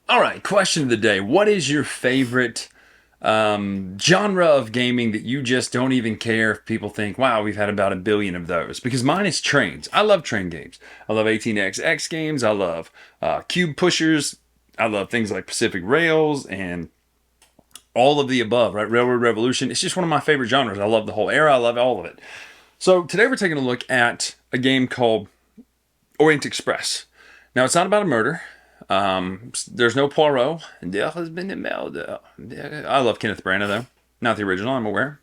All right, question of the day. What is your favorite genre of gaming that you just don't even care if people think, wow, we've had about a billion of those? Because mine is trains. I love train games. I love 18xx games. I love cube pushers. I love things like Pacific Rails and all of the above, right? Railroad Revolution. It's just one of my favorite genres. I love the whole era. I love all of it. So today we're taking a look at a game called Orient Express. Now, it's not about a murder. There's no Poirot. There has been a murder. I love Kenneth Branagh, though. Not the original, I'm aware.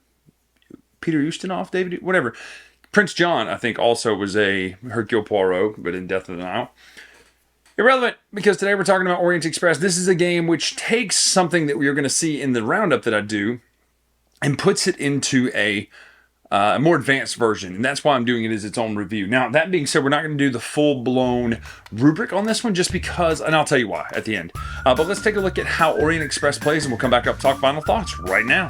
Peter Ustinov, David, whatever. Prince John, I think, also was a Hercule Poirot, but in Death of the Nile. Irrelevant, because today we're talking about Orient Express. This is a game which takes something that we are going to see in the roundup that I do and puts it into a more advanced version, and that's why I'm doing it as its own review. Now, that being said, we're not going to do the full-blown rubric on this one just because, and I'll tell you why at the end. But let's take a look at how Orient Express plays, and we'll come back up and talk final thoughts right now.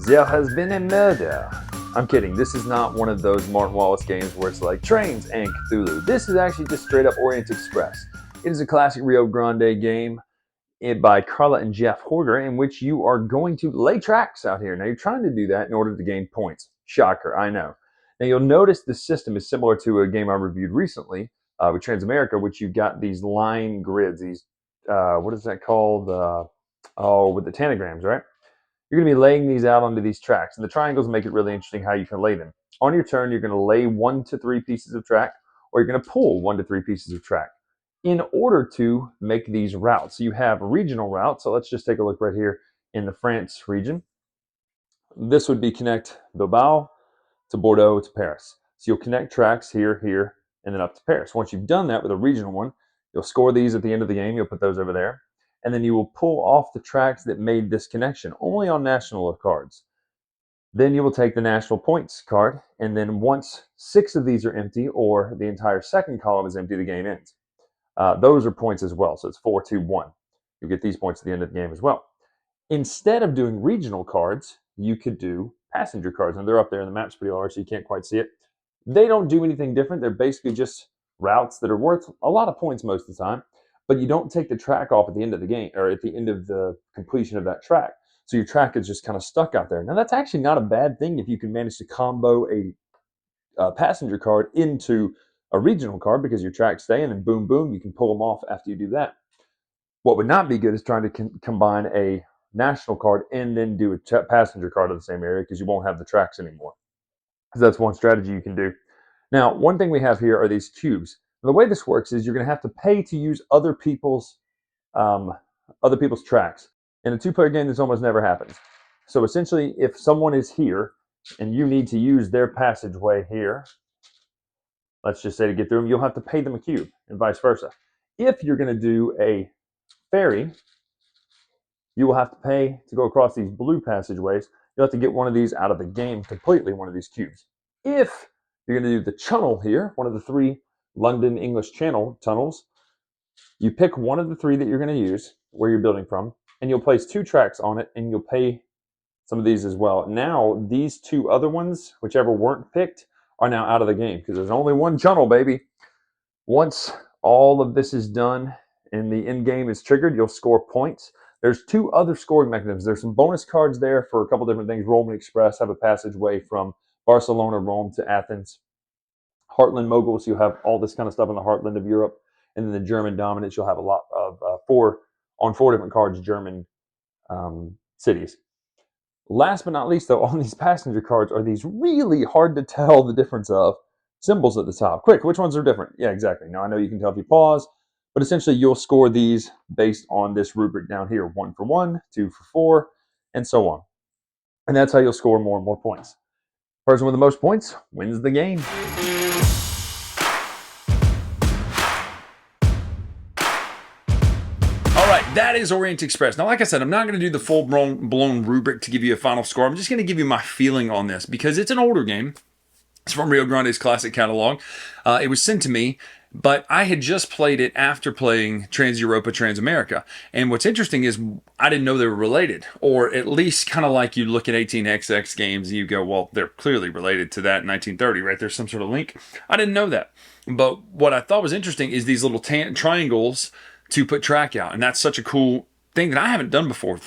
There has been a murder. I'm kidding. This is not one of those Martin Wallace games where it's like trains and Cthulhu. This is actually just straight up Orient Express. It is a classic Rio Grande game by Carla and Jeff Horger in which you are going to lay tracks out here. Now, you're trying to do that in order to gain points. Shocker, I know. Now, you'll notice the system is similar to a game I reviewed recently with Transamerica, which you've got these line grids, these, what is that called? With the tanagrams, right? You're going to be laying these out onto these tracks. And the triangles make it really interesting how you can lay them. On your turn, you're going to lay 1 to 3 pieces of track, or you're going to pull 1 to 3 pieces of track in order to make these routes. So you have regional routes. So let's just take a look right here in the France region. This would be connect Bilbao to Bordeaux to Paris. So you'll connect tracks here, here, and then up to Paris. Once you've done that with a regional one, you'll score these at the end of the game. You'll put those over there. And then you will pull off the tracks that made this connection, only on national cards. Then you will take the national points card, and then once 6 of these are empty, or the entire second column is empty, the game ends. Those are points as well, so it's 4, 2, 1. You'll get these points at the end of the game as well. Instead of doing regional cards, you could do passenger cards, and they're up there, and the map's pretty large, so you can't quite see it. They don't do anything different. They're basically just routes that are worth a lot of points most of the time, but you don't take the track off at the end of the game, or at the end of the completion of that track. So your track is just kind of stuck out there. Now, that's actually not a bad thing if you can manage to combo a passenger card into a regional card, because your tracks stay, and then boom, boom, you can pull them off after you do that. What would not be good is trying to combine a national card and then do a passenger card of the same area, because you won't have the tracks anymore. So that's one strategy you can do. Now, one thing we have here are these cubes. And the way this works is you're going to have to pay to use other people's tracks. In a two-player game, this almost never happens. So essentially, if someone is here and you need to use their passageway here, let's just say to get through them, you'll have to pay them a cube, and vice versa. If you're going to do a ferry, you will have to pay to go across these blue passageways. You'll have to get one of these out of the game completely, one of these cubes. If you're going to do the channel here, one of the 3 London English Channel tunnels, you pick one of the 3 that you're going to use, where you're building from, and you'll place 2 tracks on it, and you'll pay some of these as well. Now, these 2 other ones, whichever weren't picked, are now out of the game, because there's only one channel, baby. Once all of this is done and the end game is triggered, you'll score points. There's 2 other scoring mechanisms. There's some bonus cards there for a couple different things. Roman Express have a passageway from Barcelona, Rome to Athens. Heartland Moguls, you'll have all this kind of stuff in the heartland of Europe. And then the German Dominance, you'll have a lot of 4 different cards, German cities. Last but not least, though, on these passenger cards are these really hard to tell the difference of symbols at the top. Quick, which ones are different? Yeah, exactly. Now, I know you can tell if you pause, but essentially you'll score these based on this rubric down here. 1 for 1, 2 for 4, and so on. And that's how you'll score more and more points. Person with the most points wins the game. All right, that is Orient Express. Now, like I said, I'm not going to do the full-blown rubric to give you a final score. I'm just going to give you my feeling on this because it's an older game. It's from Rio Grande's classic catalog. It was sent to me But I had just played it after playing Trans Europa, Trans America. And what's interesting is I didn't know they were related, or at least kind of like you look at 18XX games and you go, well, they're clearly related to that in 1930, right? There's some sort of link. I didn't know that. But what I thought was interesting is these little triangles to put track out. And that's such a cool thing that I haven't done before.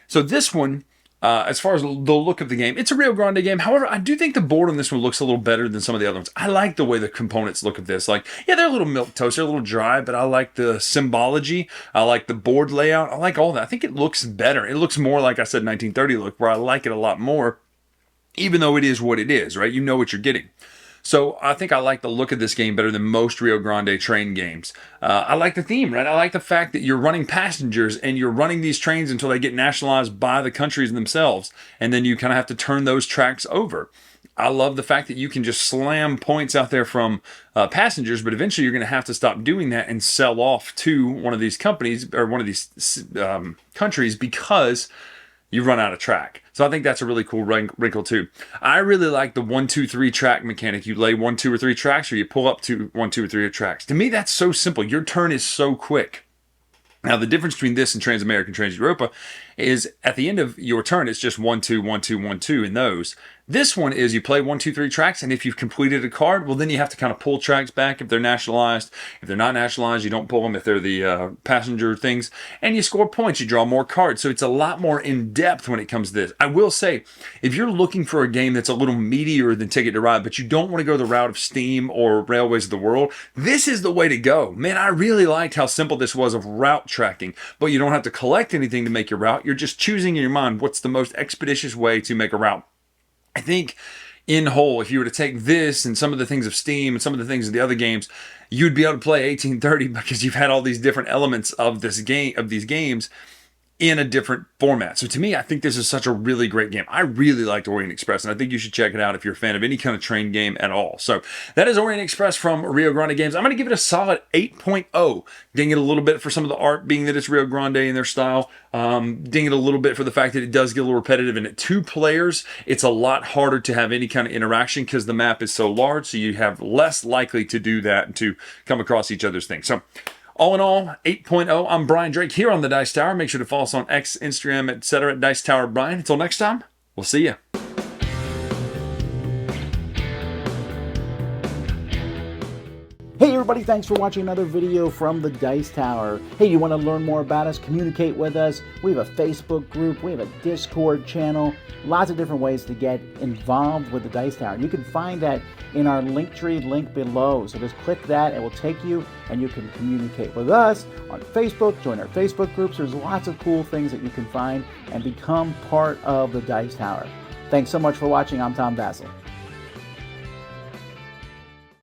So this one, as far as the look of the game, it's a Rio Grande game. However, I do think the board on this one looks a little better than some of the other ones. I like the way the components look of this. Like, yeah, they're a little milquetoast, they're a little dry, but I like the symbology. I like the board layout. I like all that. I think it looks better. It looks more like I said 1930 look, where I like it a lot more, even though it is what it is, right? You know what you're getting. So I think I like the look of this game better than most Rio Grande train games. I like the theme, right? I like the fact that you're running passengers and you're running these trains until they get nationalized by the countries themselves. And then you kind of have to turn those tracks over. I love the fact that you can just slam points out there from passengers, but eventually you're going to have to stop doing that and sell off to one of these companies or one of these countries because you run out of track. So I think that's a really cool wrinkle too. I really like the 1, 2, 3 track mechanic. You lay 1, 2, or 3 tracks, or you pull up to 1, 2, or 3 tracks. To me, that's so simple. Your turn is so quick. Now, the difference between this and Trans-America and Trans-Europa is at the end of your turn, it's just 1, 2, 1, 2, 1, 2 in those. This one is you play 1, 2, 3 tracks, and if you've completed a card, well, then you have to kind of pull tracks back if they're nationalized. If they're not nationalized, you don't pull them if they're the passenger things, and you score points, you draw more cards. So it's a lot more in-depth when it comes to this. I will say, if you're looking for a game that's a little meatier than Ticket to Ride, but you don't want to go the route of Steam or Railways of the World, this is the way to go. Man, I really liked how simple this was of route tracking, but you don't have to collect anything to make your route. You're just choosing in your mind what's the most expeditious way to make a route. I think in whole, if you were to take this and some of the things of Steam and some of the things of the other games, you'd be able to play 1830 because you've had all these different elements of this game, of these games, in a different format. So to me, I think this is such a really great game. I really liked Orient Express, and I think you should check it out if you're a fan of any kind of train game at all. So that is Orient Express from Rio Grande Games. I'm going to give it a solid 8.0. Ding it a little bit for some of the art, being that it's Rio Grande in their style. Ding it a little bit for the fact that it does get a little repetitive, and at 2 players, it's a lot harder to have any kind of interaction because the map is so large, so you have less likely to do that and to come across each other's things. So all in all, 8.0. I'm Brian Drake here on the Dice Tower. Make sure to follow us on X, Instagram, etc. at Dice Tower Brian. Until next time, we'll see you. Hey everybody, thanks for watching another video from the Dice Tower. Hey, you want to learn more about us, communicate with us? We have a Facebook group, we have a Discord channel, lots of different ways to get involved with the Dice Tower. You can find that in our Linktree link below. So just click that, it will take you and you can communicate with us on Facebook, join our Facebook groups. There's lots of cool things that you can find and become part of the Dice Tower. Thanks so much for watching. I'm Tom Bassel.